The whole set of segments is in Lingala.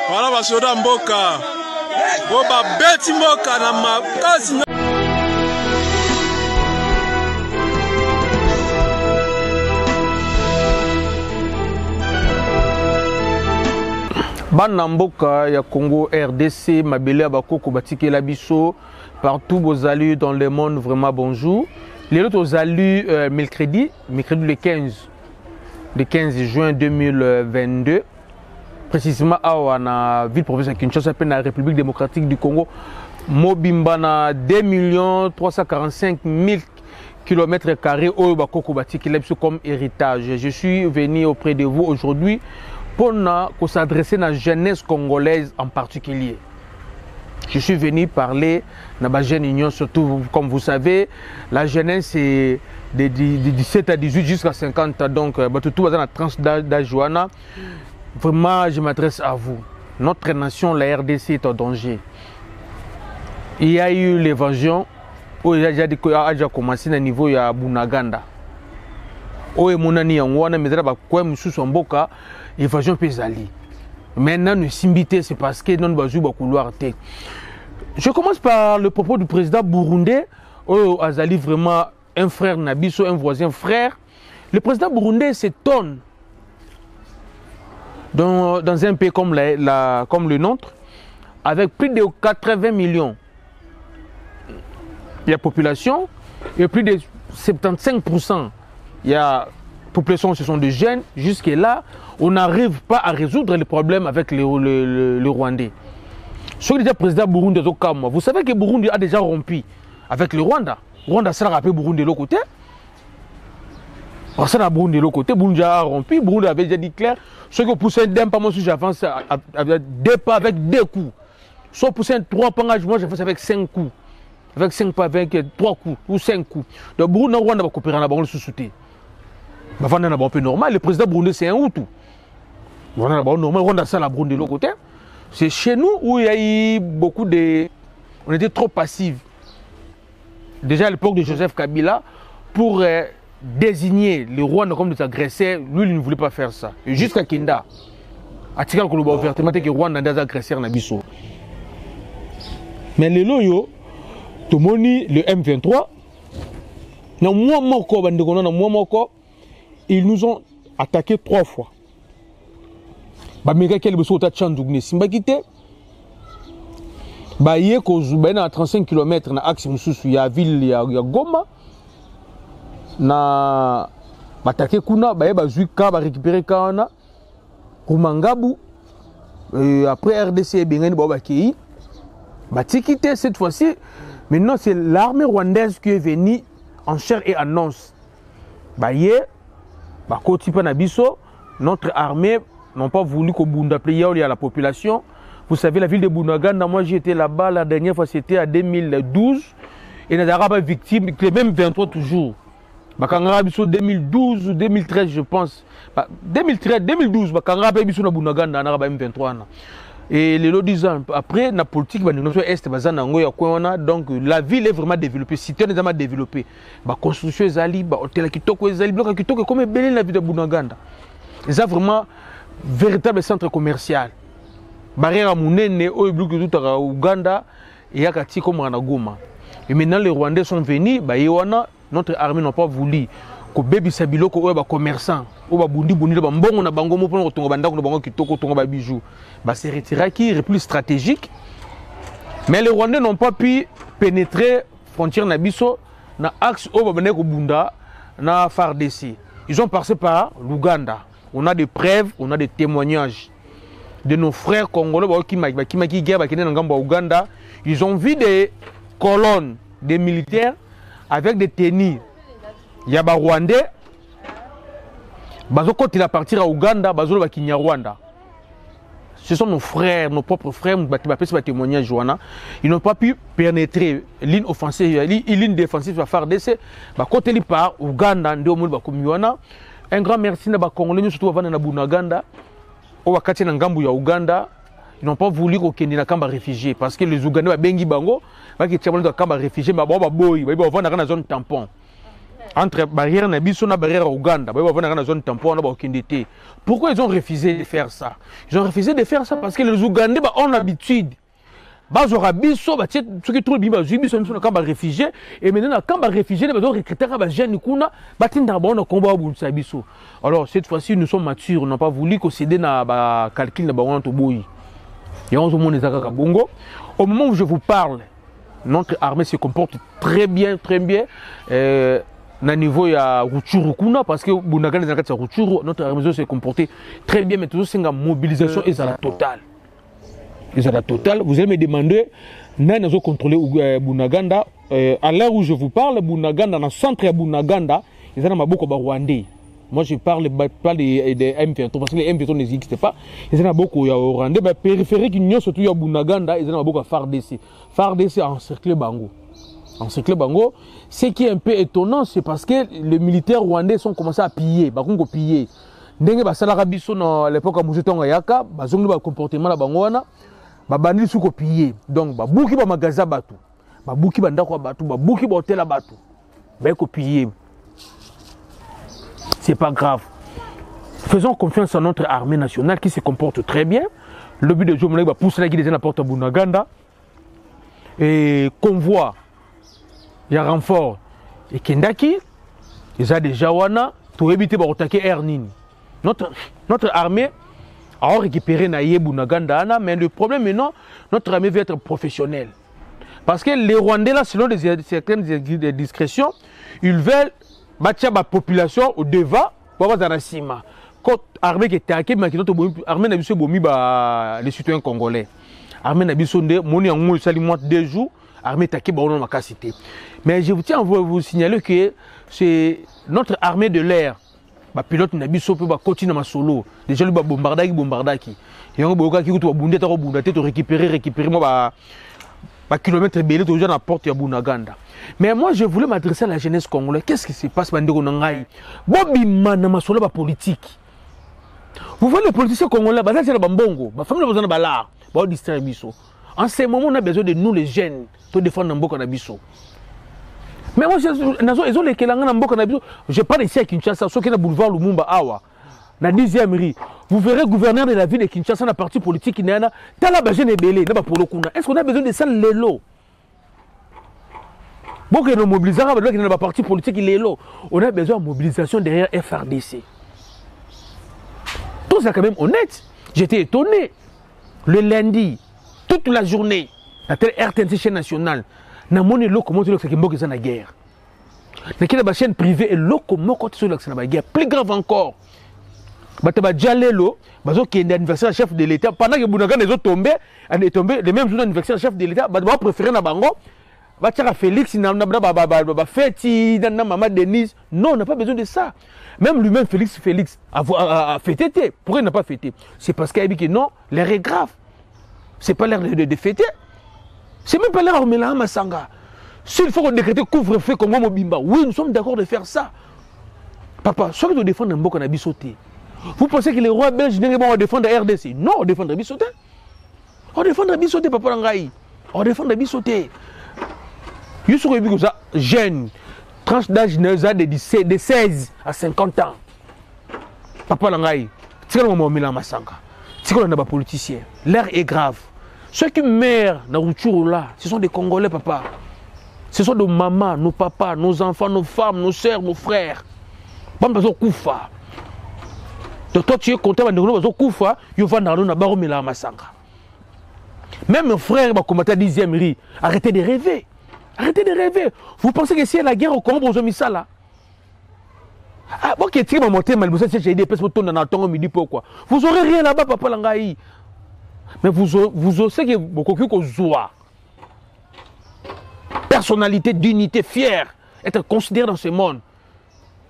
Voilà basoda mboka. Boba beti mboka na makasi. Bana mboka ya Congo RDC mabele ya bakoko batiki la biso partout bozali dans le monde vraiment bonjour. Les autres ozali mercredi le 15 juin 2022 précisément à la ville province de Kinshasa dans la République démocratique du Congo mobimba na 2 345 000 km² au bakoko batiki la biso comme héritage. Je suis venu auprès de vous aujourd'hui pour s'adresser à la jeunesse congolaise en particulier. Je suis venu parler de la jeune union, surtout comme vous savez, la jeunesse est de 17 à 18 jusqu'à 50 ans, donc tout dans la tranche d'âge. Vraiment, je m'adresse à vous. Notre nation, la RDC, est en danger. Il y a eu l'évasion, il a déjà commencé au niveau de Bunaganda. Évasion pesali. Maintenant, nous simbité, c'est parce que nous avons couloir. Je commence par le propos du président burundais. Azali vraiment un frère Nabiso, un voisin frère. Le président burundais s'étonne dans un pays comme le nôtre, avec plus de 80 millions de population et plus de 75%. Il y a population, ce sont des jeunes. Jusque-là, on n'arrive pas à résoudre les problèmes avec le Rwandais. Ce que dit le président Burundi, vous savez que Burundi a déjà rompu avec le Rwanda. Rwanda s'est rappelé Burundi de l'autre côté. Parce que Burundi de l'autre côté, Burundi a rompu. Burundi avait déjà dit clair. Ceux qui poussent un dème, pas moi si j'avance avec 2 pas avec 2 coups. Soit pousser un 3 pas, moi j'avance avec 5 coups. Avec 5 pas, avec 3 coups ou 5 coups. Donc Burundi Rwanda va coopérer en sous-souté. Un peu normal, le président burundais c'est un Hutu. Normal, Burundi de l'autre côté. C'est chez nous où il y a eu beaucoup de. On était trop passifs. Déjà à l'époque de Joseph Kabila, pour désigner les Rwandais comme des agresseurs, lui il ne voulait pas faire ça. Et jusqu'à Kinda, à Tikal Koloba ouvertement que Rwanda des agresseurs na biso. Mais les loyaux, tout le monde le M23, ils nous ont attaqué 3 fois. Bamega quel besoin de Chandougne Simbakite. Baye Kozubena à 35 km na axe Mususu ya ville ya Goma. Na attaqué Kuna, baye bazuika ba récupérer Kana. Kumangabu. Après RDC Bengani Babakei. Batikite cette fois-ci. Maintenant c'est l'armée rwandaise qui est venue en chair et en os. Baye notre armée n'a pas voulu que Bunda plaie à la population. Vous savez, la ville de Bunaganda, moi j'étais là-bas la dernière fois, c'était en 2012. Et nous avons victime, même 23 toujours. En 2012 ou 2013, je pense. 2012, Bunaganda, on a 23 ans. Et les 10 ans après, la politique donc la ville est vraiment développée, la cité est vraiment développée. La construction est allée, l'hôtel qui est comme la ville de Bunaganda. C'est vraiment un véritable centre commercial. Barrière à Mounene, au Ouganda et à Kati comme à Goma. Et maintenant les Rwandais sont venus, notre armée n'a pas voulu. Ko baby sabilo ko ba commerçant o ba bundi ba mbongo na bango mo pour tonga banda ko bango kitoko tonga ba bijou ba se retirer qui est plus stratégique. Mais les Rwandais n'ont pas pu pénétrer frontière na biso na axe o ba bande ko bunda na FARDC. Ils ont passé par l'Ouganda. On a des preuves, on a des témoignages de nos frères congolais qui guerre ba kene na ngambo Ouganda. Ils ont vu des colonnes des militaires avec des tenues. Il y a des Rwandais, ils à partir à Ouganda, ils Rwanda. Ce sont nos frères, nos propres frères, ils n'ont pas pu pénétrer ligne offensive, ligne défensive à FARDC. Quand ils partent Ouganda, un grand merci à Congolais, surtout à Bunaganda, au Ouganda. Ils n'ont pas voulu qu'on ait des réfugiés parce que les Ougandais ont bengi bango, ils ont des réfugiés, mais ils ont une zone tampon. entre barrière Nabiso et barrière Ouganda. Ils vont dans la zone tampon, pourquoi ils ont refusé de faire ça? Ils ont refusé de faire ça parce que les Ougandais ont l'habitude. Bazora biso ba ceux qui trouvent biso biso sont quand ba réfugiés et maintenant quand ba réfugiés ba recruter ba jeunes kuna ba tinda ba on combat bu biso. Alors cette fois-ci nous sommes matures, on n'a pas voulu que céder na ba calcul na ba on to boyi. Et on se monte à Bongo. Au moment où je vous parle, notre armée se comporte très bien, très bien. Na niveau ya Rutshuru kuna parce que Bunaganda na Rutshuru, notre armée se comporte très bien, mais toujours c'est une mobilisation et à la totale. Et à la totale, vous allez me demander, nous avons contrôlé Bunaganda. À l'heure où je vous parle, Bunaganda, dans le centre de Bunaganda, ils ont beaucoup de Rwandais. Moi, je parle pas des M23 parce que les M23 n'existent pas. Ils ont beaucoup de Rwandais. Mais périphérique, ils ont surtout à Bunaganda, ils ont beaucoup de FARDC. FARDC a encerclé Bango. Encerclé Bango. Ce qui est un peu étonnant, c'est parce que les militaires rwandais sont commencés à piller. Bango piller. Ndenge basalaka biso na l'époque à Moujetonga Yaka, bazongi ba comportement la Bangoana. Babandi suko piller. Donc, babuki ba magasin batu. Babuki ba ndako batu, babuki ba hôtel batu. Ba ko piller. C'est pas grave. Faisons confiance à notre armée nationale qui se comporte très bien. Le but de Jomoulek va pousser la guide à la porte à Bunaganda. Et convoi, il y a renfort. Et Kendaki, ils ont déjà Wana, pour éviter de attaquer Ernini. Notre armée a récupéré Naye Bunaganda, mais le problème maintenant, notre armée veut être professionnelle. Parce que les Rwandais, là, selon certaines discrétions, ils veulent bâtir la population au devant pour avoir un ciment. Quand l'armée qui est attaquée, l'armée n'a pas les citoyens congolais. L'armée n'a pas eu 2 jours, l'armée est attaquée dans ma cité. Mais je tiens à vous signaler que c'est notre armée de l'air. Le pilote n'a pas continué à solo. Déjà, il a bombardé. Il y a un récupérer kilomètre belé toujours à la porte de Bunaganda. Mais moi je voulais m'adresser à la jeunesse congolaise. Qu'est-ce qui se passe Bandeko Nangai? Bobima na masolo ba politique. Vous voyez les politiciens congolais, bah ça c'est le bambongo, bah famille besoin de balar, bah distraire biso. En ce moment on a besoin de nous les jeunes pour défendre Mboka na biso. Mais moi ils ont les kelanga na Mboka na biso. Je parle ici à Kinshasa, ceux qui na boulevard Lumumba Awa. Na 10e rue, vous verrez gouverneur de la ville de Kinshasa, la partie politique, il y a tala bajene belé, n'a pas pour le coup. Est-ce qu'on a besoin de ça les lots? Bon, que nous mobilisons, la partie politique, il est là. On a besoin de mobilisation derrière FRDC. Tout ça quand même honnête. J'étais étonné. Le lundi, toute la journée, la télé RTNC chaîne nationale, n'a monné l'eau comment tu le fais que c'est la guerre. La chaîne privée est l'eau comment tu le fais la guerre. Plus grave encore. Qui est l'anniversaire chef de l'État, pendant que Bunaganda est tombé, les mêmes jours d'anniversaire chef de l'État, va préférer na bango, va tirer Félix, Feti, Maman Denise. Non, on n'a pas besoin de ça. Même lui-même, Félix a fêté. Pourquoi il n'a pas fêté? C'est parce qu'il a dit que non, l'air est grave. C'est pas l'air de fêter. C'est même pas l'air de Mela Masanga. S'il faut décréter couvre-feu comme Mobimba, oui, nous sommes d'accord de faire ça. Papa, soit que nous défendons un Mboka na bisoté. Vous pensez que les rois belges vont défendre la RDC? Non, on défend la Bissoté. On défend la Bissoté, Papa Langaï. On défend la Bissoté. Je suis jeune, tranche d'âge de 16 à 50 ans. Papa Langaï, c'est comme on met la Massanga. C'est comme on a des politiciens. L'air est grave. Ceux qui meurent dans Rutshuru là, ce sont des Congolais, papa. Ce sont nos mamans, nos papas, nos enfants, nos femmes, nos soeurs, nos frères. Pas besoin de Koufa. Toi, tu es content de nous Koufa, tu vas dans le Baromela Massanga. Même mes frères, comme à 10e rue, arrêtez de rêver. Arrêtez de rêver. Vous pensez que si la guerre au Congo, vous avez mis ça là? Ah, bon, qui est monté, mais vous savez, j'ai des personnes qui sont dans le midi, pourquoi? Vous n'aurez rien là-bas, Papa Langaï. Mais vous savez que beaucoup de joie. Personnalité, dignité, fière, être considéré dans ce monde.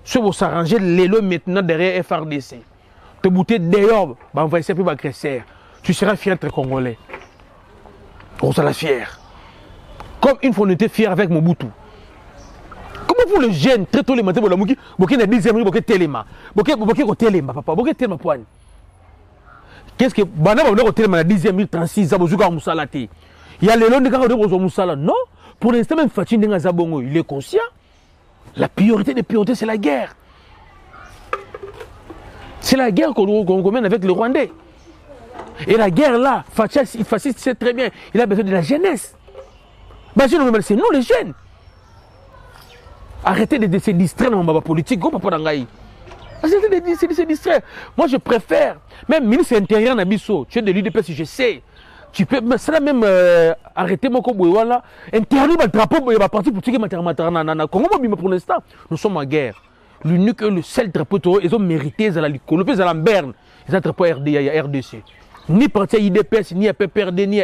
Si vous s'arrangez les lois maintenant derrière FRDC. Te bouter dehors, on va essayer de agresser. Tu seras fier d'être Congolais. On sera fier. Comme une fois on était fier avec Mobutu. Comment vous le jeunes, très tôt les matins, vous avez dit que vous avez 10e rue, vous avez téléma. Vous avez téléma, papa. Vous avez téléma poigne. Qu'est-ce que vous avez téléma à 10e rue, 36 ans, vous avez Moussala. Il y a les lois de Moussala. Non, pour l'instant, même Fatih Nenga Zabongo, il est conscient. La priorité des priorités, c'est la guerre. C'est la guerre qu'on mène avec les Rwandais. Et la guerre là, Fasciste sait très bien, il a besoin de la jeunesse. C'est nous les jeunes. Arrêtez de se distraire dans ma politique. Arrêtez de se distraire. Moi je préfère, même ministre intérieur Nabiso, tu es de l'UDP si je sais. Tu peux même arrêter mon combo là, interdire le drapeau de la partie politique pour l'instant. Nous sommes en guerre. L'unique et le seul drapeau, ils ont mérité à la Licolo, à la Berne, ils ont drapeau RDC. Ni parti IDPS, ni PPRD, ni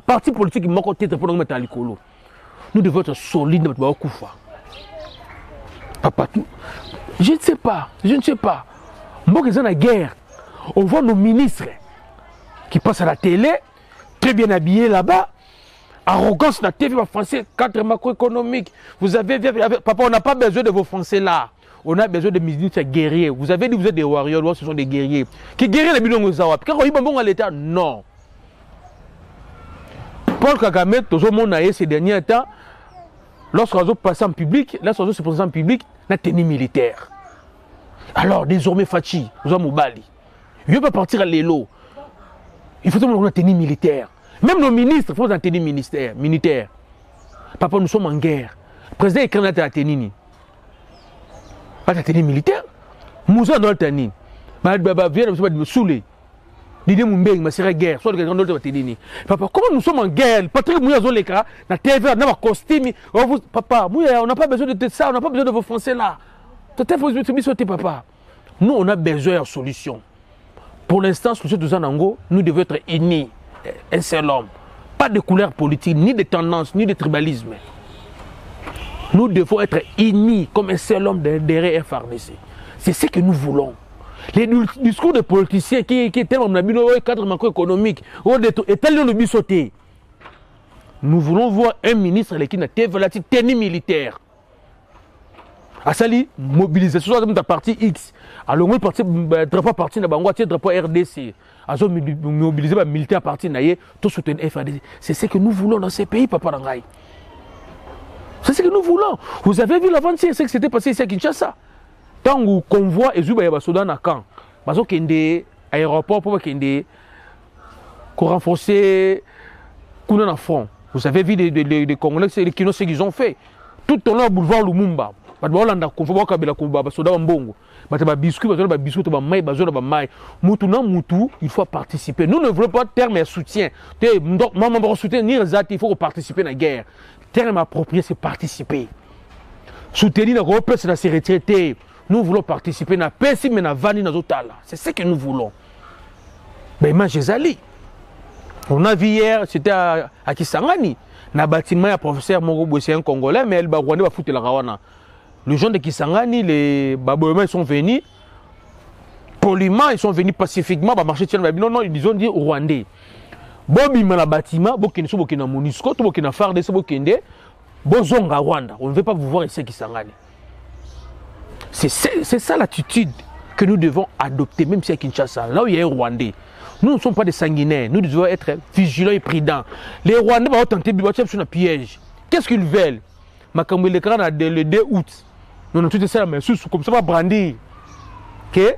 parti politique, mon côté drapeau de la Licolo. Nous devons être solides dans le Koufa. Papa, tout. Je ne sais pas. Moi, ils sont en guerre. On voit nos ministres qui passent à la télé, très bien habillés là-bas. Arrogance dans la TV français, cadre macroéconomique. Vous avez, papa, on n'a pas besoin de vos Français là. On a besoin de ministres guerriers. Vous avez dit que vous êtes des warriors, ce sont des guerriers. Qui guerriers les bidons aux Zawap. Quand on y à l'État, non. Paul Kagame, tout le monde a eu ces derniers temps, lorsqu'on a passé en public, lorsqu'on a se présenter en public, on a tenue militaire. Alors, désormais, Fachi, nous avons Moubali. Il ne veut pas partir à l'élo. Il faut une tenue militaire. Même nos ministres font une tenue militaire. Papa, nous sommes en guerre. Le président est candidat à la tenue. Pas la tenue militaire. Moussa dans la tenue. Baba vient de me saouler. L'idée Moumbeng, ma sœur guerre. Soit le grand tenue. Papa, comment nous sommes en guerre? Patrick Mouya Zoleka, la TV, on a un costume. Papa, on n'a pas besoin de ça, on n'a pas besoin de vos Français là. Papa. Nous, on a besoin de solution. Pour l'instant, sur ce 12 ans, nous devons être unis. Un seul homme. Pas de couleur politique, ni de tendance, ni de tribalisme. Nous devons être unis comme un seul homme derrière FRDC. C'est ce que nous voulons. Les discours des politiciens qui étaient dans le cadre macroéconomique, nous voulons voir un ministre qui n'a pas la tenue militaire. Asali mobilisation de la partie X. Alors on parti drapeau parti na bango drapeau RDC. Azo mobiliser les militaires parti naie tout soutenir FRDC. C'est ce que nous voulons dans ces pays papa Rangai. C'est ce que nous voulons. Vous avez vu l'avancée, ce qui s'était passé ici à Kinshasa. Tant que convoi et Zuba ya Soudan à Caen. Bazo kende aéroport pour kende pour renforcer kuna na front. Vous avez vu les Congolais ce qu'ils ont fait. Tout au long du boulevard Lumumba. Il faut participer. Nous ne voulons pas terme et soutien. Il faut participer à la guerre. Terme approprié, c'est participer. Soutenir la reprise de la retraités. Nous voulons participer à la paix, mais à la c'est ce que nous voulons. Mais moi, j'ai on a vu hier, c'était à Kisangani. Na bâtiment, il professeur Moro c'est un Congolais, mais il va foutre la Rawana. Les gens de Kisangani, les Baboyemans, ils sont venus poliment, ils sont venus pacifiquement, marcher non, non, ils ont dit au Rwandais. Bobi la bâtiment, Bokine Bokina Monisco, Bokina Farde, Bokinde, Bozonga Rwanda. On ne veut pas vous voir ici à Kisangani. C'est ça l'attitude que nous devons adopter, même si à Kinshasa, là où il y a un Rwandais. Nous ne sommes pas des sanguinaires, nous devons être vigilants et prudents. Les Rwandais vont tenter de sur un piège. Qu'est-ce qu'ils veulent? Makambo le 2 août. Nous avons tout ça, mais comme ça va brandir que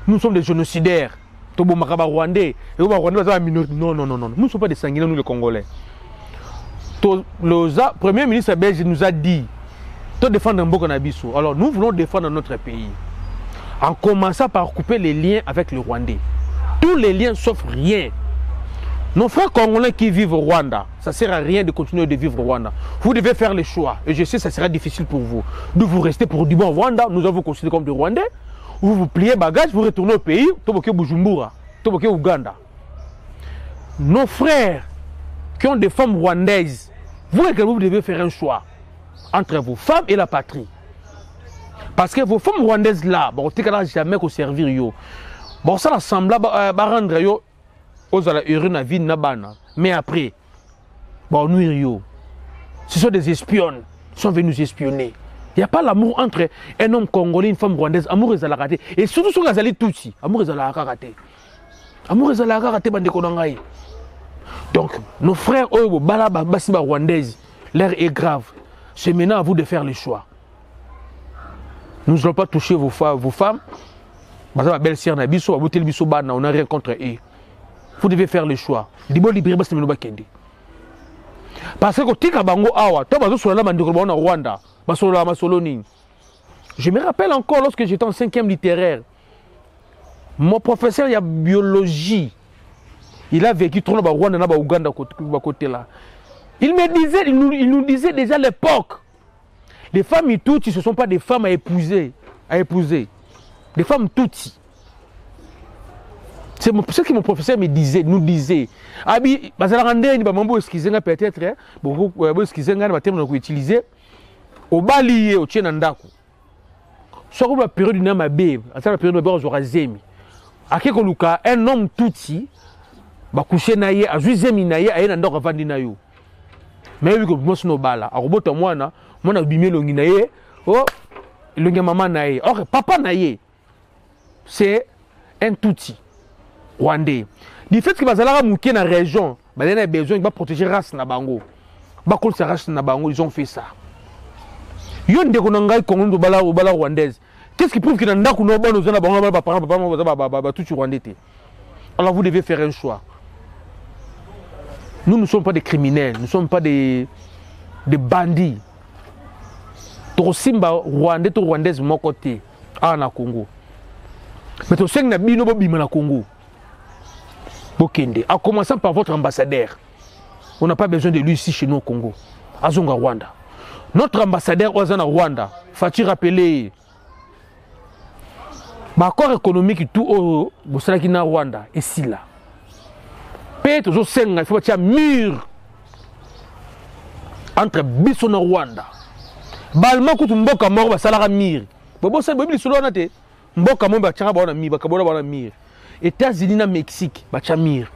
nous sommes des génocidaires. Tobo Makaba Rwandais. Et Rwandais va minorité. Non, non, non, non. Nous ne sommes pas des sanguinaires, nous les Congolais. Le Premier ministre belge nous a dit de défendre Mboka Nabiso. Alors nous voulons défendre notre pays. En commençant par couper les liens avec le Rwandais. Tous les liens sauf rien. Nos frères congolais qui vivent au Rwanda, ça ne sert à rien de continuer de vivre au Rwanda. Vous devez faire le choix. Et je sais que ça sera difficile pour vous. De vous rester pour du bon au Rwanda, nous allons vous considérer comme des Rwandais. Vous vous pliez bagage, vous retournez au pays, Toboké Bujumbura, Toboké Ouganda. Nos frères qui ont des femmes rwandaises, vous devez faire un choix entre vos femmes et la patrie. Parce que vos femmes rwandaises là, bon, tu ne jamais qu'au servir yo. Bon, ça ressemble à rendre yo. Mais après, bon, nous, ce sont des espions, ils sont venus nous espionner. Il n'y a pas l'amour entre un homme congolais et une femme rwandaise. Amour est à la raté. Et surtout sur les Tutsi. Amour est à la raté. Amour est à la raté, bande de. Donc, nos frères, eux, Balaba, Bassiba rwandaise, l'air est grave. C'est maintenant à vous de faire le choix. Nous n'allons pas toucher vos femmes. Ma belle-sœur na biso, on n'a rien contre eux. Vous devez faire le choix. Parce que tika bango awa, to bazo solo na ndeko na Rwanda, basolo la masoloni. Je me rappelle encore lorsque j'étais en 5e littéraire. Mon professeur de biologie, il a vécu trop dans Rwanda na Ouganda côté là. Il nous disait déjà à l'époque, les femmes Tutsi, ce ne sont pas des femmes à épouser. Des femmes Tutsi. C'est ce que mon professeur nous disait. Abi, peut-être, beaucoup utiliser au balier, au tien andako. Soit la période du nama bébé, à la période de Zorazemi. À quelque luka, un homme Tutsi, va coucher naïe, à Zuzemi naïe, à un andor avandi naïo. Mais oui, comme moi, c'est nos balles. À robot, moi, on a bimé l'ongi naïe, oh, l'ongi maman naïe. Or, papa naïe, c'est un Tutsi. Rwandais. Du fait que Bazala mouké dans la région, il a besoin de protéger la race na bango. Bakol sa race na bango, ils ont fait ça. Yon de konanga Congo bala rwandaise. Qu'est-ce qui prouve que dans ndako no ba nos na bango ba parents tout rwandais. Alors vous devez faire un choix. Nous ne sommes pas des criminels, nous ne sommes pas des bandits. To simba rwandais to rwandaise mon côté na Congo. Mais to seng na bino bo bima na Congo. En commençant par votre ambassadeur. On n'a pas besoin de lui ici chez nous au Congo. Azonga Rwanda. Notre ambassadeur Ozana Rwanda, faut-il rappeler l'accord économique tout au Bosalakina Rwanda et si là. Peut-être il faut qu'il y ait un mur entre Bissona Rwanda. Balma kutu mboka mort basalara mur. Bobo sa bobi solo na te. Mboka mo ba tchanga ba na mur, ba kabona ba na mur. États-Unis na Mexique, Bachamir.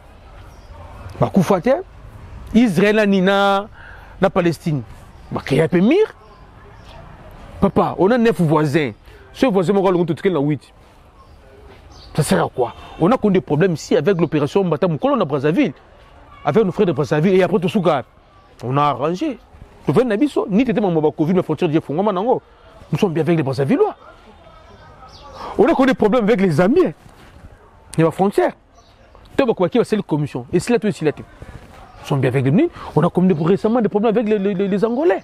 Bakoufate, Israël na Palestine. Bakaya pe mir. Papa, on a 9 voisins. Ce voisin m'a dit que tout 8. Ça sert à quoi? On a connu des problèmes ici avec l'opération Mbatamoukolo à Brazzaville. Avec nos frères de Brazzaville et après tout ça. On a arrangé. Le frère Nabiso, ni t'étais mon Covid, mes frontières de Fongo Manango. Nous sommes bien avec les Brazzavillois. On a connu des problèmes avec les Zambiens. Il y a la frontière. C'est la commission. Et si là, ils sont bien avec les Bénins. On a comme récemment des problèmes avec les Angolais.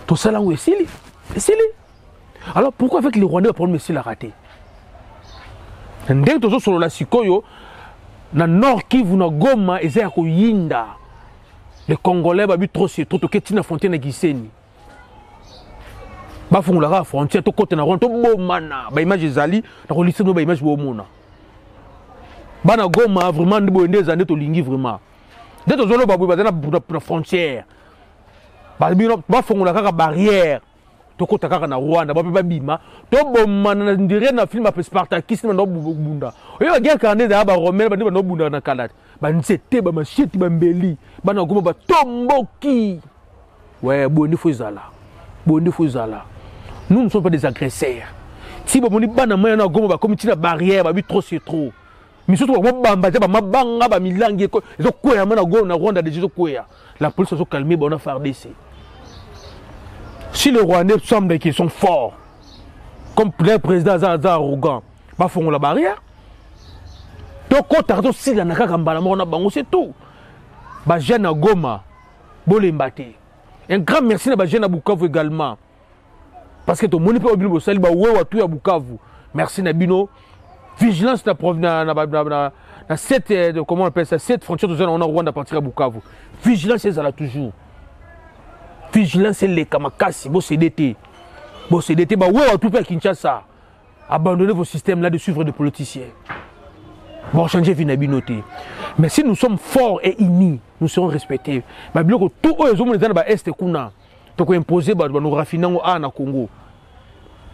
Tout ça là où est-ce qu'il est? Alors pourquoi avec les Rwandais, le problème est-il raté? Dès que tu sur la Sikoyo, dans le nord Kivu, na Goma, et c'est à Yinda. Les Congolais, ils trop c'est trop que tu n'as fontaine à Giseni. Bah font la frontière, tout côté na Rwanda, tout beau mana. Bah image Zali, na relise no bah image beau mona. Bana Goma vraiment des années to lingi vraiment. Dès que zolo babu bazana na frontière. Ba font la barrière. To kota kaka na Rwanda ba bima. To bomana na ndire na film après Spartacus na no bunda. Oyo guerre carnet da ba romain ba no bunda na kalat. Ba nzete ba machete ba mbeli. Bana Goma ba tomboki. Ouais, boni fozala. Boni fozala. Nous ne sommes pas des agresseurs. Si vous avez des barrières, vous avez des barrières, vous avez trop c'est trop. Mais surtout, vous avez des barrières, la police a calmé, on a fait RDC. Si les Rwandais semblent qu'ils sont forts, comme le président Zaza arrogant, ils font la barrière. Donc, quand on a si la c'est tout. Jeune Goma, un grand merci à Jeune Bukavu également. Parce que ton monde peut oublier ça, il va tout à Bukavu. Merci Nabino. Vigilance na cette comment on appelle ça, cette frontière de zone on a Rwanda à partir à Bukavu. Vigilance c'est là toujours. Vigilance c'est les kamakasi, bo CDT. Bo CDT ba tout à Kinshasa. Abandonnez vos systèmes là de suivre des politiciens. Bon changer Vinabinoté. Mais si nous sommes forts et unis, nous serons respectés. Ba biloko tout eux hommes dans ba est kuna. Donc imposer nos raffinants na Congo.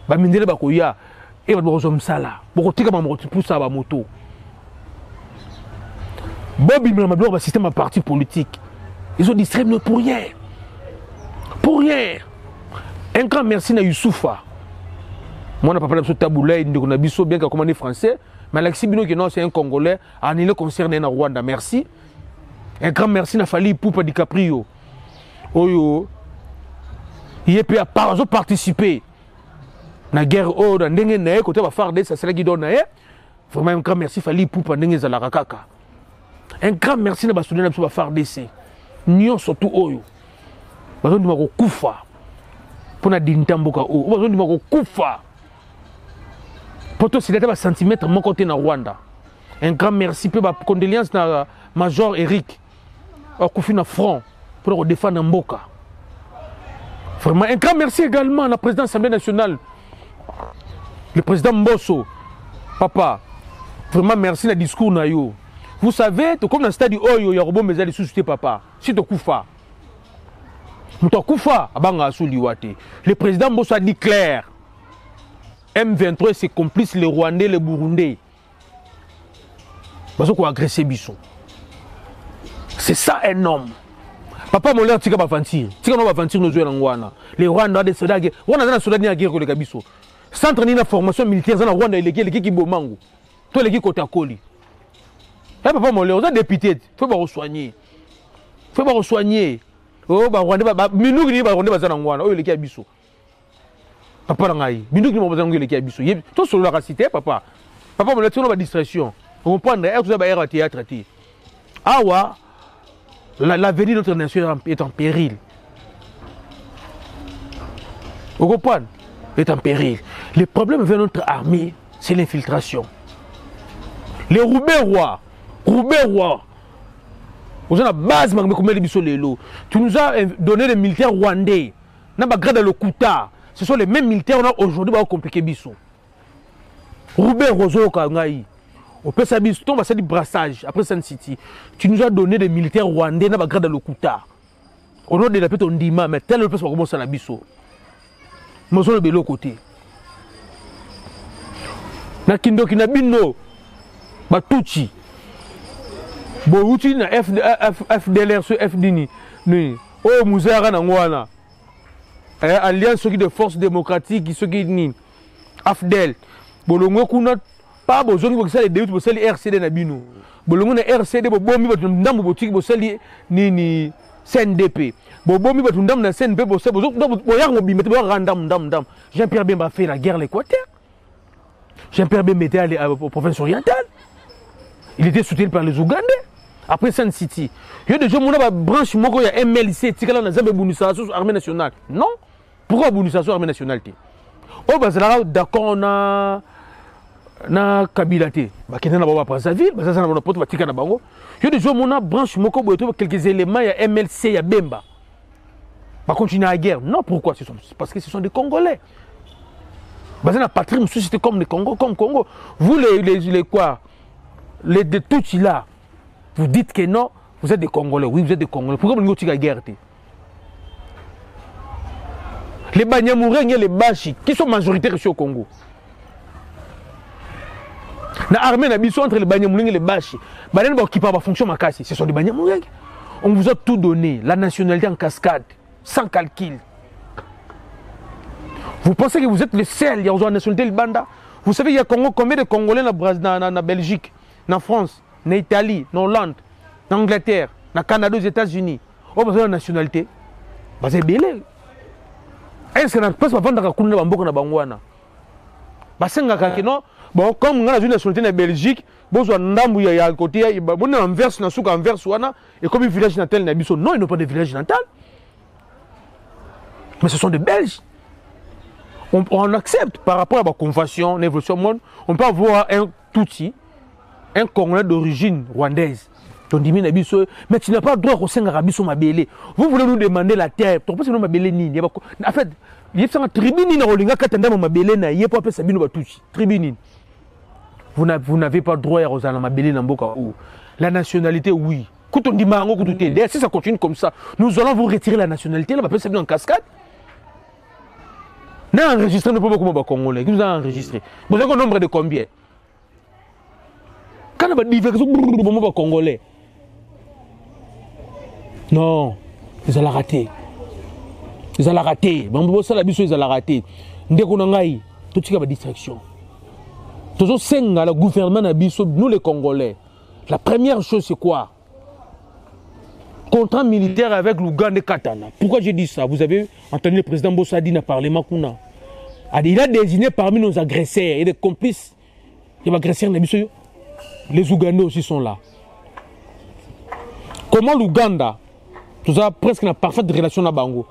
Ba mindele ba koya et ba bozom sala. Boko tika ba moto pour ça ba moto. Bobi na ba système à parti politique. Ils ont distrait nous pour rien. Pour rien. Un grand merci na Youssoufa. Moi na papa na Taboulay ndeko na biso bien que commandé français, mais Alexis Bino qui non c'est un Congolais, annulé concerné na Rwanda. Merci. Un grand merci na Fali Poupa DiCaprio. Oyo il peut participer na guerre o na ndenge na ye côté ba FARDC ça c'est qui donne na ye vraiment un grand merci fali poupa ndenge za la kaka un grand merci na ba soudena ba FARDC nyo surtout oyo bazo ndima ko kufa pona dintamboka o bazo ndima ko kufa poto c'était ba centimètre mon côté na Rwanda un grand merci pe ba condoléances na Major Eric akufi na front pour défendre Mboka. Vraiment un grand merci également à la présidente de l'Assemblée nationale, le président Mbosso. Papa, vraiment merci le discours na yo. Vous savez, comme dans le stade Oyo, il y a robot mais les sous papa. Si tu kufa. Muto kufa abanga asuliwate. Le président Mbosso a dit clair. M23 c'est complice les Rwandais, les Burundais. Parce qu'on a agressé Bissot. C'est ça un homme. Papa mon l'air tika ba aventure. Tika no ba aventure no jouer ngwana. Les Rwandais des soldats. Rwanda na soldats ni a guerre ko le Kabiso. Centre ni na formation militaire na Rwanda il qui bomango. Toi les qui kotakoli. Papa mon l'air, on a député. Faut pas soigner. Faut pas soigner. Oh ba Rwanda ba minouki ni ba Rwanda ba zana ngwana. Oh le qui Kabiso. Papa ngai. Minouki ni ba zana ngwana le qui Kabiso. Toi solo la cité papa. Papa mon l'air tu no ba distraction. On prendre est vous ba théâtre. Awa l'avenir de notre nation est en péril. Vous comprenez? Est en péril. Le problème avec notre armée, c'est l'infiltration. Les Roubaix-Rois. Vous avez la base, tu nous as donné des militaires rwandais. N'a pas grade le Kouta. Ce sont les mêmes militaires qu'on a aujourd'hui pour compliquer Bissot. Roubaix-Rozoka, on peut s'habiller, on va faire du brassage après Sun City. Tu nous as donné des militaires rwandais, n'a pas grade le Kouta. On a déjà fait ton dima, mais tel le place pour commencer à la Bissot. Moi, je suis de l'autre côté. Na kindo kinabino, Batuchi. Bouti na FDLR sur FDNI. Oh, Mouzera Nangwana. Alliance de forces démocratiques, ceux qui ni. AFDEL. Bolongo kuna. Pas besoin de faire les débuts pour faire les RCD Nabino. Bolongo na RCD, bobomi batundam boutique pour faire ni CNDP. Bobomi batundam na CNDP pour faire boyar mobi mettre randam dam. Jean-Pierre Bemba fait la guerre l'Équateur. Jean-Pierre Bemba était allé aux provinces orientales. Il était soutenu par les Ougandais. Après Sun City. Il y a des gens qui ont une branche, il y a MLC, qui ont une armée nationale. Non. Pourquoi une armée nationale? Oh, d'accord, on a na Kabilate. Il y a des gens qui ont une branche, quelques éléments, il y a MLC, il y a Bemba. Va continuer la guerre. Non, pourquoi? Parce que ce sont des Congolais. La patrie, c'était comme les Congo, comme Congo. Vous, les quoi? Les de tout là, vous dites que non, vous êtes des Congolais. Oui, vous êtes des Congolais. Pourquoi vous n'avez pas de guerre? Les Banyamouréens et les Bashi, qui sont majoritaires ici au Congo. L'armée n'a pas entre les Banyamouréens et les Bashi. Qui parlent de fonction makasi, ce sont des Banyamouréens. On vous a tout donné, la nationalité en cascade, sans calcul. Vous pensez que vous êtes le seul, il y a une nationalité Banda. Vous savez, il y a combien de Congolais en Belgique, en France, en Italie, en Hollande, en Angleterre, en Canada, aux États-Unis. Oh, vous avez une nationalité. Vous avez belé. Est-ce que vous pouvez vendre la Kunda Bamboka na Bangwana? Bon, comme on a une nationalité en Belgique, vous avez un côté, vous avez un verse, et comme un village natal, non, ils n'ont pas de village natal. Mais ce sont des Belges. On accepte par rapport à la convention, l'évolution monde, on peut avoir un Tutsi, un Congolais d'origine rwandaise. Mais tu n'as pas le droit au Sengarabisson Mabélé. Vous voulez nous demander la terre. En fait, il y a une tribune qui est pas Sabino Tutsi. Tribune. Vous n'avez pas le droit à Rosanna Mabélé Namboka. La nationalité, oui. Quand on dit Marango, si ça continue comme ça, nous allons vous retirer la nationalité. Là, on va faire en cascade. Nous avons enregistré, nous ne pouvons pas comme Congolais. Nous avons enregistré. Vous avez un nombre de combien? Quand on a diversion, nous ne pas Congolais. Non, ils ont raté. Ils ont raté. Ils ont raté. Nous avons toute une distraction. Toujours 5 ans, le gouvernement a dit, nous les Congolais. La première chose, c'est quoi? Contrat militaire avec l'Ouganda et Katana. Pourquoi j'ai dit ça? Vous avez entendu le président Bossadi dans le Parlement. Il a désigné parmi nos agresseurs et des complices. Les agresseurs, les Ougandais aussi sont là. Comment l'Ouganda, tout ça presque une parfaite relation à Bango.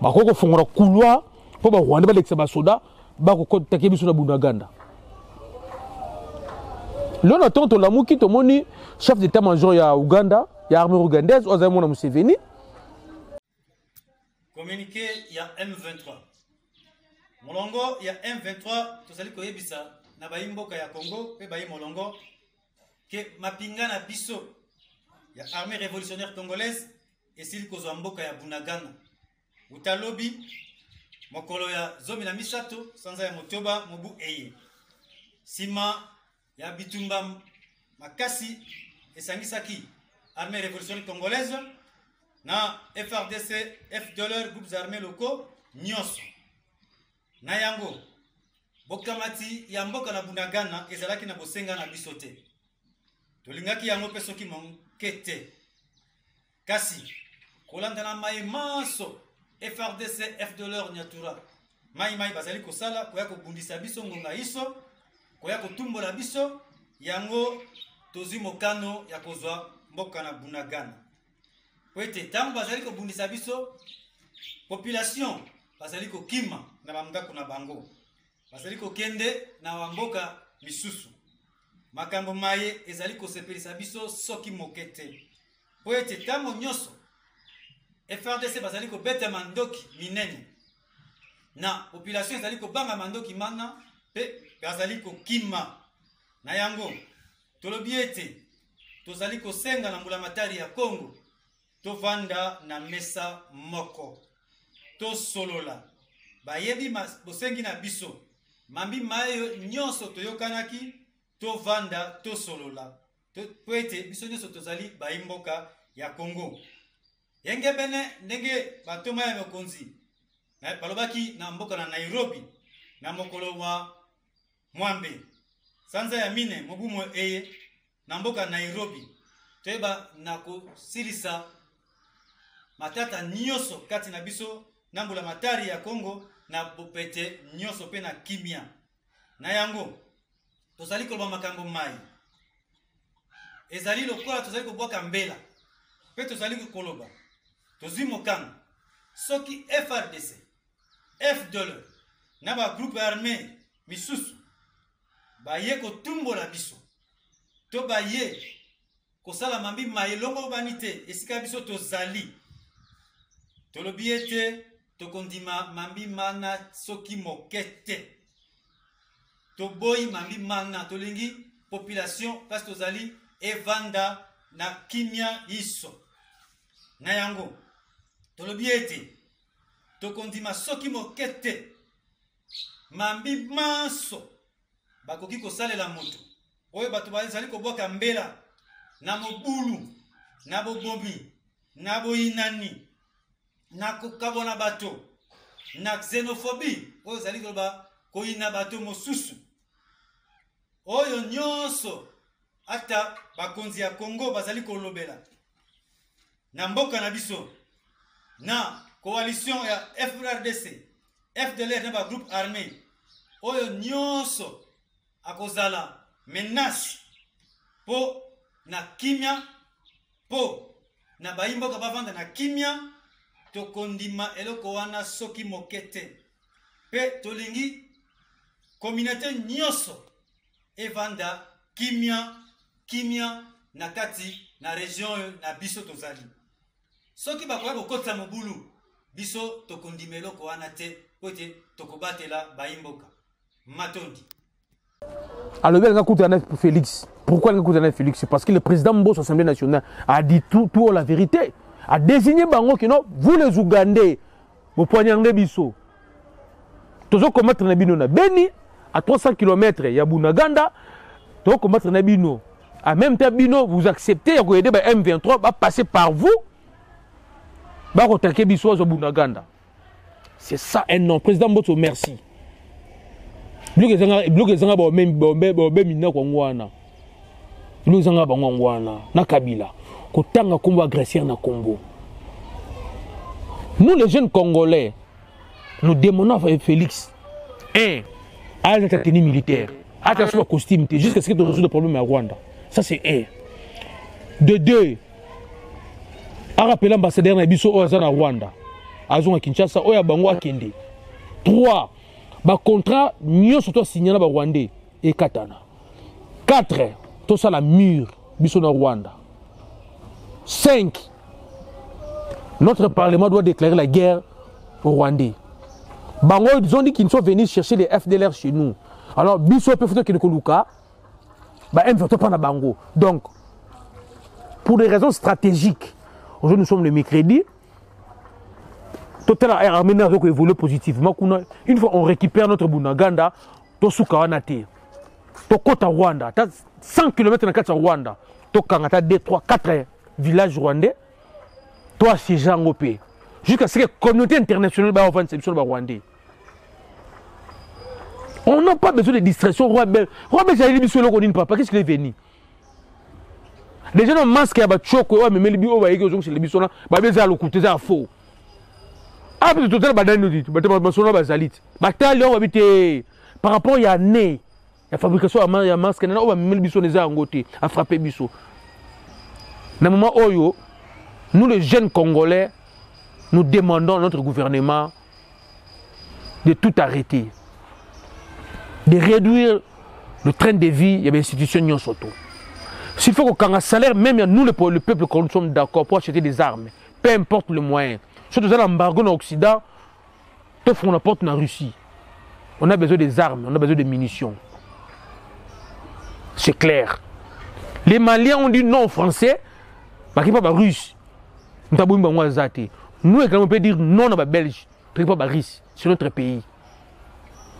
Bako fongora couloir pour ba Rwanda ba l'exaba soda bako contacter biso na Bunaganda. Là on attend to lamu ki to moni chef d'état-major ya Ouganda, ya armée ougandaise ozamona Museveni. Communiqué il y a M23. Molongo il y a M23 tozali koyebisa na baimboka ya Congo pe bayi molongo ke mapinga na biso ya armée révolutionnaire congolaise esili kozwa mboka ya Bunagana. Utalobi mokolo ya zomi na misato sanza ya motoba mobu eye. Sima ya bitumba makasi esangisaki armée révolutionnaire congolaise na FRDC, FDLR, groupes armés locaux, nyonso. Na yango, bokamati ya mboka na Bunagana ezalaki na bosenga na bisote. Tolingaki yango pe soki monkete. Kasi, kolanda na mai maso, FRDC, FDLR, Nyatura. Mai bazali kosala, koya kobundisa biso ngonga iso, koya kotumbola biso, yango tozi mokano ya kozwa mboka na Bunagana. Kwete tangu bazali kobundisa biso population bazali kokima na bamgako na bango bazali kokende na wamboka misusu makambo maye ezali kosepelisa biso soki mokete kwete tango nyoso FRDC bazali kobeta mandoki minene na population ezali kobanga mandoki mana pe bazali kokima na yango tolobi ete tozali kosenga na mbulamatari ya Congo tovanda na mesa moko to solola bayebi bosengi na biso mambi mayo nyonso toyokanaki tovanda to solola poete biso nyonso tozali baimboka ya Congo yenge bene ndenge batoma ya mokonzi balobaki na mboka na Nairobi na mokolo wa mwambe sanza ya mine mobumo eye na mboka Nairobi toyeba na kosilisa matata nyoso kati na biso nambula matari ya Congo na bopete nyoso pe na kimia na yango tozali koloba makambo mai ezali lokola tozali kobwaka mbela pe tozali koloba tozi mokano soki FRDC FDLR na ba groupe armé misusu baye kotumbola biso to baye kosala mambi mai longo banite esika biso tozali tolobi ete tokondima mambi mana soki mokete toboyi mambi mana tolingi population parce tozali evanda na kimia iso na yango tolobi ete tokondima soki mokete mambi maso bakoki kosalela moto oyo bato bazali kobwaka mbela na mobulu na bobomi na boyinani na kokabona bato na xénophobie oyo zali koloba koyina bato mosusu oyo nyonso ata bakonzi ya Congo bazali kolobela na mboka na biso na coalition ya FRDC FDLR na ba groupe armé oyo nyonso akozala menace po na kimia po na baimboka bavanda na kimia tokondima eloko wana soki mokete pe tolingi communauté nyonso evanda kimia na kati na region na biso tozali soki bakoya kokota mobulu biso tokondima eloko wana te pote tokobatela baimboka matondi. Alors, il y a Félix. Pourquoi il y a Félix? Parce que le président Mbosso, Assemblée nationale, a dit tout la vérité. A désigné Bango qui non, vous les Ougandais, vous poignardez Bisso. Tous les combattre Nabino na Beni, à 300 km, il y a Bunaganda. Tous les combattre Nabino. À même temps, Bino, vous acceptez, vous aidez M23, va passer par vous. Va attaquer Bisso à Bunaganda. C'est ça un nom. Président Mbosso, merci. Bloquez zanga ba mina kwa ngwana. Bloquez zanga ba ngwana na Kabila. Kotanga kombo agresseur na Congo. Nous les jeunes Congolais, nous demandons à Félix Un, à la tenue militaire, à la costume, jusqu'à ce que tu résous le problème à Rwanda. Ça, c'est un. De deux, à rappeler l'ambassadeur Nabiso Oazana Rwanda, à Zonga Kinshasa, Oya Bango Akende. Trois, ba contrat, nous sommes signés à Rwandais et Katana. Quatre, tout ça la mur, Biso na Rwanda. 5. Notre Parlement doit déclarer la guerre aux Rwandais. Bango, ils ont dit qu'ils sont venus chercher les FDLR chez nous. Alors, Biso peut faire que le Koluka, M23 pas na Bango. Donc, pour des raisons stratégiques, aujourd'hui nous sommes le mercredi. Total armée n'a évolué positivement. Une fois on récupère notre Bunaganda, to Sukawanate, to Kota Rwanda, 100 km dans le Rwanda, to Kangata 2, 3, 4 villages rwandais, to assiéger en OP. Jusqu'à ce que la communauté internationale va offrir une solution rwandais. On n'a pas besoin de distraction. Rwanda, j'ai dit que papa, qu'est-ce qu'il est venu? Les gens ont masqué à Batchoko, mais les bio, c'est les bisons, ils ont côté ça faux. Après tout ça, par rapport à né, la fabrication de masques, on va mettre bisons les angotés, à frapper bisons. Dans le moment où nous, les jeunes Congolais, nous demandons à notre gouvernement de tout arrêter, de réduire le train de vie des institutions soto. S'il faut qu'on ait un salaire, même nous, le peuple, nous sommes d'accord pour acheter des armes, peu importe le moyen. Surtout dans l'embargo dans l'Occident, on apporte en Russie. On a besoin des armes, on a besoin de munitions. C'est clair. Les Maliens ont dit non aux Français, mais qui ne sont pas Russes. Nous on peut dire non aux Belges, qui ne sont pas Russes. C'est notre pays.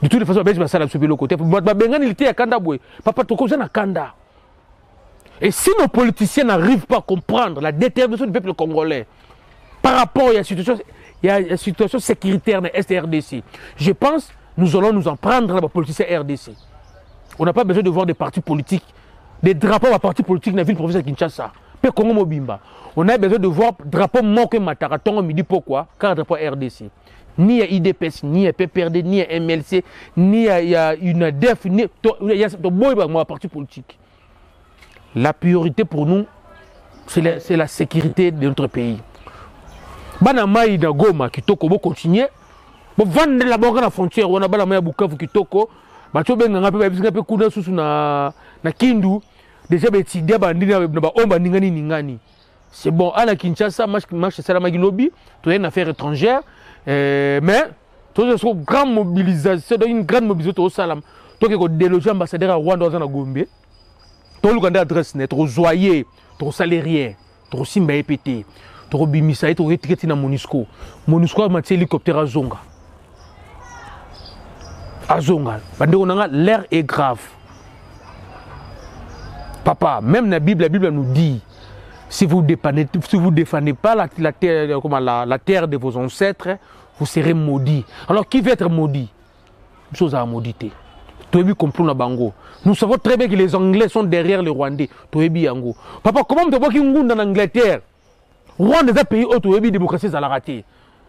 De toutes les façons, les Belges vont se le côté. Il était à Kanda. Papa, tu es à Kanda. Et si nos politiciens n'arrivent pas à comprendre la détermination du peuple congolais par rapport à la situation sécuritaire de SRDC, je pense que nous allons nous en prendre à la politicien RDC. On n'a pas besoin de voir des partis politiques, des drapeaux à partis politiques dans la ville provinciale de Kinshasa. Congo Mobimba. On a besoin de voir drapeau Moké Matara, Tongo Midi, pourquoi? Car drapeau RDC. Ni à IDPS, ni à PPRD, ni à MLC, ni à une DEF, ni à parti politique. La priorité pour nous, c'est la sécurité de notre pays. Banamaï na Goma, Kitoko, va continuer. Bon, vendre la la frontière, on a Banamaï Bukavu, Kitoko. Bato benga ngape kuna susu na Kindu. Déjà, c'est bon, à la Kinshasa, c'est la Magilobi, tu as une affaire étrangère, mais tu as une grande mobilisation, une grande mobilisation au Salam. Tu as délogé l'ambassadeur à Rwanda dans Gombe, tu as une adresse net, tu as Zoyer, tu as Salérien, tu as Simba EPT, tu as Bimisa, tu as étiqueté dans Monusco. Monusco a un hélicoptère à Zonga. À Zonga, l'air est grave. Papa, même la Bible nous dit, si vous ne défendez pas la terre de vos ancêtres, vous serez maudits. Alors qui veut être maudit? Une chose à mauditer. Nous savons très bien que les Anglais sont derrière les Rwandais. Papa, comment tu vois qu'il y a en Angleterre? Rwanda est un pays où la démocratie a raté.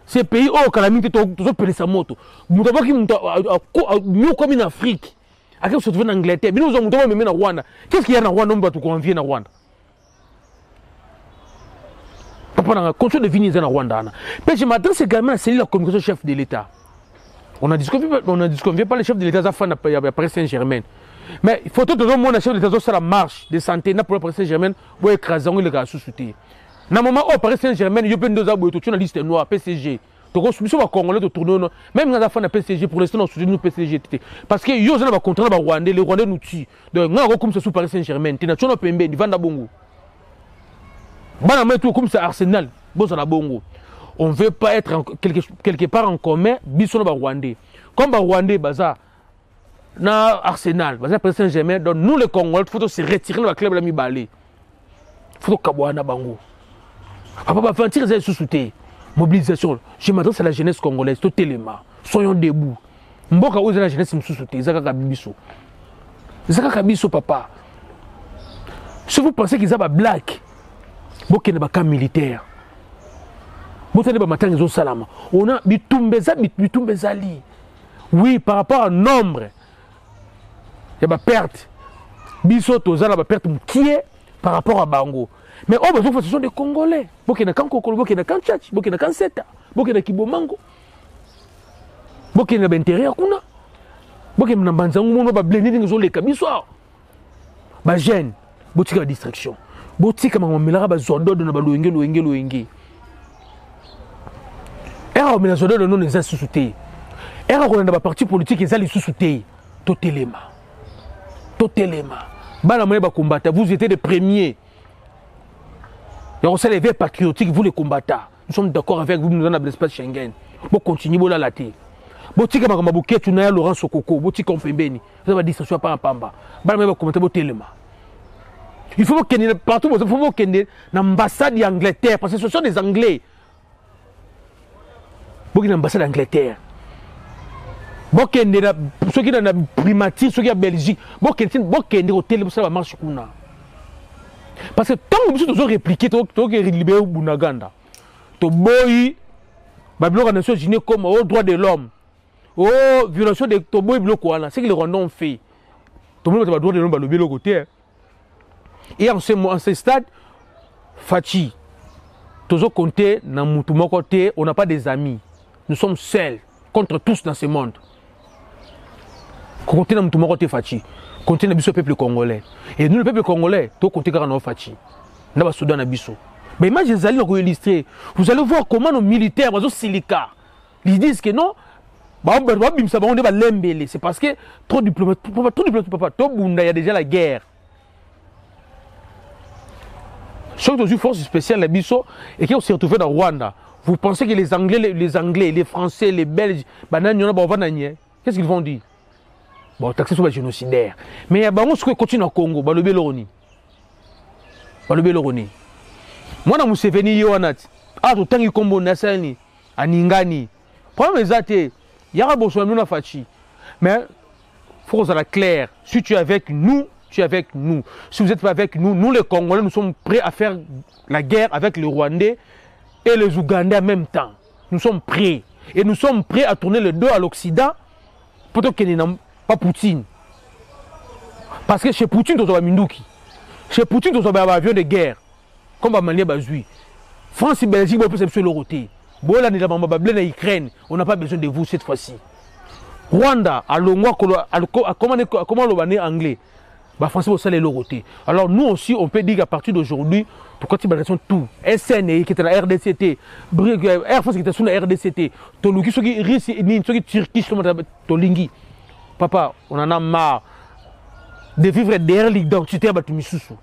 C'est un pays où la calamité est perdue sa moto. Nous avons mieux comme en Afrique. À quel se trouve en Angleterre? Mais nous avons même en Rwanda. Qu'est-ce qu'il y a en Rwanda? On va tout convier en Rwanda. Papa, continue de venir en Rwanda. Mais je m'adresse également à la communication chef de l'État. On a disconvié par le chef de l'État à Paris Saint-Germain. Mais il faut tout le monde, le chef de l'État, sur la marche de santé pour Paris Saint-Germain pour écraser le gars sous-souté. Dans le moment où Paris Saint-Germain, il y a deux arbres, tu as une liste noire, PCG. Tu as Congolais de tourner, même dans la fin de PCG, pour l'instant, on soutient nous PCG. Parce que yo ont contraint les Rwandais, les Rwandais nous tuent. Donc, on a comme ça sous Paris Saint-Germain, tu as un PMB, tu vas dans Bongo. Comme ça, Arsenal, Bongo. On ne veut pas être quelque part en commun, bisous les Rwandais. Comme les Rwandais, na Arsenal, Paris Saint-Germain, donc nous les Congolais, il faut se retirer de la club de la Mi-Balé. Il faut que Kabouana Bango. Papa, va faire des sous-soutés. Mobilisation. Je m'adresse à la jeunesse congolaise, tout élément. Soyons debout. Mboka où est la jeunesse sous-souté, Zaka Bibiso. Zaka Bibiso, papa. Si vous pensez qu'ils ont des blagues, Boké n'est pas camp militaire. Boké n'est pas matin, ils ont salama. On a bitumbezali. Oui, par rapport au nombre, il y a des pertes. Biso, Tozala, des pertes qui est par rapport à Bango. Mais oh, ce sont des Congolais. Bokena Kankokolo, Bokena Kanchachi, Bokena Kanseta, Bokena Kibomango. Bokena Benteria Kuna. Bokena Banzango, Bablending, ils ont les cabissoirs. Bagène, Botika distraction. Botika Mamelara, Bazondo, de Nabalouenge, Louenge, Louenge. Era on mélange le nom des sous-soutés. Era on a des partis politiques qui sont sous-soutés. Totelema. Bala moye ba combattre. Vous étiez les premiers. Et on s'est levé patriotique, vous les combattants. Nous sommes d'accord avec vous, nous avons l'espace Schengen. Vous continuez à la latter. Botika Makamabouké, tu n'as Laurent Sokoko, Botika Mpembeni. Vous avez dit ça soit pas un pamba. Bala moye ba combattre Botelema. Il faut qu'il y ait partout, il faut qu'il y ait l'ambassade d'Angleterre, parce que ce sont des Anglais. Il y a l'ambassade d'Angleterre. Il y a ceux qui ont la primature, ceux qui ont la Belgique. Il y a des hôtels qui ont marché. Parce que tant que nous avons répliqué, nous avons libéré Bunaganda. Nous avons les Nations Unies comme aux droits de l'homme, aux violations de l'homme. C'est que les Rwandais ont fait. Tout le monde a le droit de l'homme. Et en ce stade, Fachi, tous les côtés, on n'a pas des amis. Nous sommes seuls contre tous dans ce monde. Comptez dans mon côté Fachi, comptez dans le peuple congolais. Et nous, le peuple congolais, tout comptez dans le Fachi. Dans le Soudan, mais imaginez, vous allez illustrer. Vous allez voir comment nos militaires, nos silica, ils disent que non. C'est parce que trop diplomate, il y a déjà la guerre. Sauf dans une force spéciale, la Bisso, et qui s'est retrouvé dans Rwanda. Vous pensez que les Anglais, les Français, les Belges, qu'est-ce qu'ils vont dire? Bon, taxé sur les génocidaires. Mais il y a des gens qui continuent au Congo, le Béloroni. Moi, je suis venu à tout le Congo, à Ningani. Problème est il y a des gens qui Fachi. Mais il faut que ça soit clair. Si tu es avec nous, tu es avec nous. Si vous n'êtes pas avec nous, nous les Congolais, nous sommes prêts à faire la guerre avec les Rwandais et les Ougandais en même temps. Nous sommes prêts. Et nous sommes prêts à tourner le dos à l'Occident plutôt qu'il n'y ait pas Poutine. Parce que chez Poutine, nous avons Minduki. Chez Poutine, nous avons un avion de guerre. Comme Bamalien Bazoui. France et Belgique, on peut s'appuyer le roté. Bola ni la Bamba Blé en Ukraine. On n'a pas besoin de vous cette fois-ci. Rwanda, à Longwa, comment le anglais? Bah, français, vous savez le roté. Alors, nous aussi, on peut dire qu'à partir d'aujourd'hui, pour quand ils sont tout, SNE qui était la RDCT, Air France qui était sous la RDCT, Toluki, ceux qui risquent, ceux qui turquisent, Tolingi. Papa, on en a marre de vivre derrière l'identité à Batumisusu.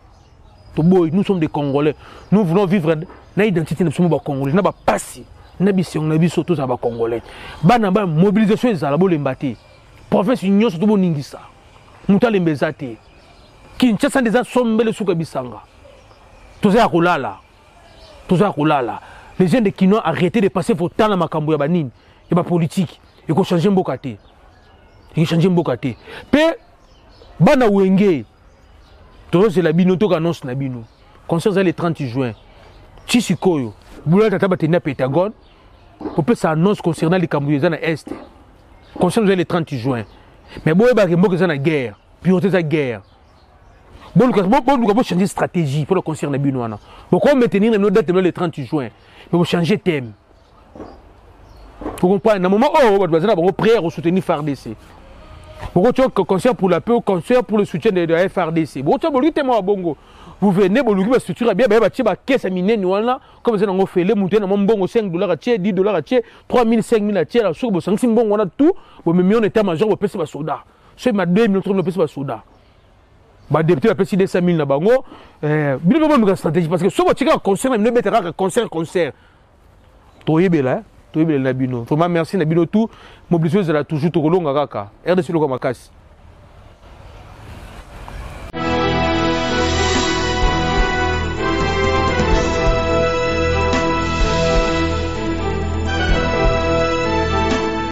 Nous sommes des Congolais. Nous voulons vivre dans l'identité de nos Congolais. Nous n'avons pas passé. Nous avons surtout des Congolais. Nous avons mobilisation des Alabo Lembate. Province Union, surtout au Ningisa. Nous avons les Mbezate. Kinshasa des Assombele Soukabisanga. Tous à Roulala. Les gens de Kino arrêtez de passer votre temps dans ma Kambo Yabanine. Et ma politique. Il faut changer Mbokate. Il faut changer Mbokate. Pe, Bana Wenge. Tous c'est la bino, tout annonce la bino. Concert le 30 juin. Chisikoyo. Boula Tata tenir Pétagone. Pour que ça annonce concernant les Cambouillés dans l'Est. Concert le 30 juin. Mais bon, il y a une guerre. Priorité de la guerre. Bon, nous avons changé de stratégie pour le concert de bino. Bon, comment maintenir nos dates le 30 juin. Mais vous changez de thème. Vous comprenez? Dans un moment où vous avez prière pour soutenir FARDC. Vous avez un concert pour la paix, un concert pour le soutien de la FARDC. Vous venez, vous structurez bien, vous avez une caisse à miner, comme vous avez fait, vous avez $5, $10, 3 000, 5 000, vous avez tout, vous avez un état-major, vous avez un soldat. C'est ma 2 000, 3 000, vous avez un soldat. Bah, député a précisé 5 000 na bango. Bien une stratégie parce que si vous avez un concert, vous avez un concert. Toyebela, Nabino. Vraiment merci Nabino tout. Mobilisation de la toujours tout long à Raka. RDC le Makasi.